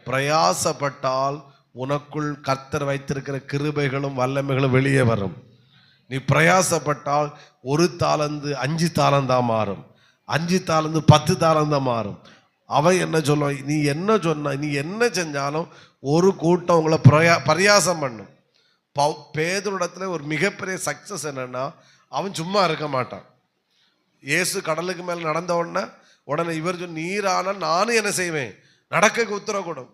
பிரயாசப்பட்டால் உனக்குள் கர்த்தர் வைத்திருக்கிற கிருபைகளும் வல்லமைகளும் வெளியே வரும். நீ பிரயாசப்பட்டால் 1 தாலந்து 5 தாலந்தா மாறும், 5 தாலந்து 10 தாலந்தா மாறும். அவன் என்ன சொல்லுவான், நீ என்ன சொன்ன, நீ என்ன செஞ்சாலும் ஒரு கூட்டம் உங்களை பரியாசம் பண்ணும். பேதுருடத்துல ஒரு மிகப்பெரிய சக்சஸ் என்னன்னா, அவன் சும்மா இருக்க மாட்டான். இயேசு கடலுக்கு மேல நடந்த உடனே இவர் சொன்ன, நீரான நானும் என்ன செய்வேன், நடக்க உத்தரவு கொடும்.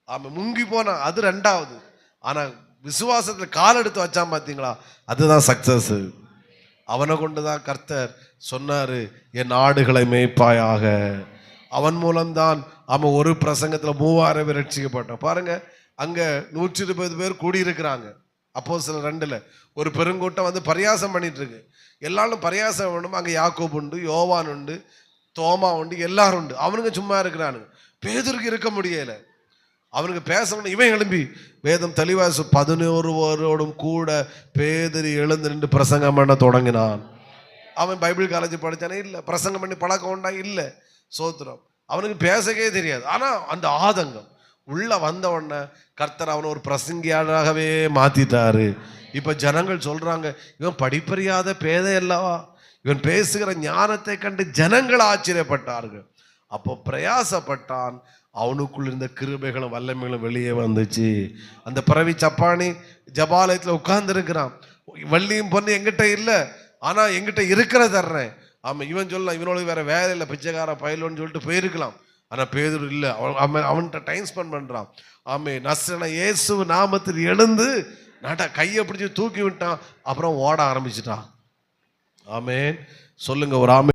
அவன் முங்கி போனா அது 2வது. ஆனா விசுவாசத்துல கால் எடுத்து வச்சான் பார்த்தீங்களா, அதுதான் சக்சஸ். அவனை கொண்டுதான் கர்த்தர் சொன்னாரு, என் ஆடுகளை மேய்ப்பாயாக. அவன் மூலம்தான் அவன் ஒரு பிரசங்கத்துல 3000 பேர் ரட்சிக்கப்பட்டான். பாருங்க, அங்க 120 பேர் கூடியிருக்கிறாங்க. அப்போஸ்தலர் 2ல ஒரு பெருங்கூட்டம் வந்து பரியாசம் பண்ணிட்டு இருக்கு. எல்லாரும் பரியாசம் பண்ணும். அங்க யாக்கோபு உண்டு, யோவான் உண்டு, தோமா உண்டு, எல்லாரும் உண்டு. அவனுங்க சும்மா இருக்கிறானுங்க. பேதுருக்கு இருக்க முடியல. அவனுக்கு பேசணும். இவன் எழும்பி வேதம் தெளிவாக 11 பேரோடும் கூட பேதுரு எழுந்து நின்று பிரசங்கம் பண்ண தொடங்கினான். அவன் பைபிள் காலேஜ் படித்தானே இல்லை, பிரசங்கம் பண்ணி பழக்கம் உண்டா இல்லை, சோத்திரம். அவனுக்கு பேசவே தெரியாது. ஆனால் அந்த ஆதங்கம் உள்ள வந்த உடனே கர்த்தர் அவனை ஒரு பிரசங்கியாளராகவே மாத்திட்டாரு. இப்ப ஜனங்கள் சொல்றாங்க, இவன் படிப்பறியாத பேதை அல்லவா, இவன் பேசுகிற ஞானத்தை கண்டு ஜனங்கள் ஆச்சரியப்பட்டார்கள். அப்போ பிரயாசப்பட்டான், அவனுக்குள் இருந்த கிருபைகளும் வல்லமைகளும் வெளியே வந்துச்சு. அந்த பிறவி சப்பானி ஜபாலயத்தில் உட்கார்ந்து இருக்கிறான். வள்ளியும் பொண்ணு எங்கிட்ட இல்லை, ஆனா எங்கிட்ட இருக்கிற தர்றேன். ஆமா, இவன் சொல்லலாம், இவனோட வேற வேலை இல்லை, பிச்சைக்கார பயிலோன்னு சொல்லிட்டு போயிருக்கலாம். ஆனா பேதுரு இல்லை, அவன்கிட்ட டைம் ஸ்பெண்ட் பண்றான். ஆமே, நஸ்ரேனா இயேசு நாமத்தில் எழுந்து கையை பிடிச்சி தூக்கி விட்டான். அப்புறம் ஓட ஆரம்பிச்சுட்டான். ஆமேன், சொல்லுங்க ஒரு ஆமே.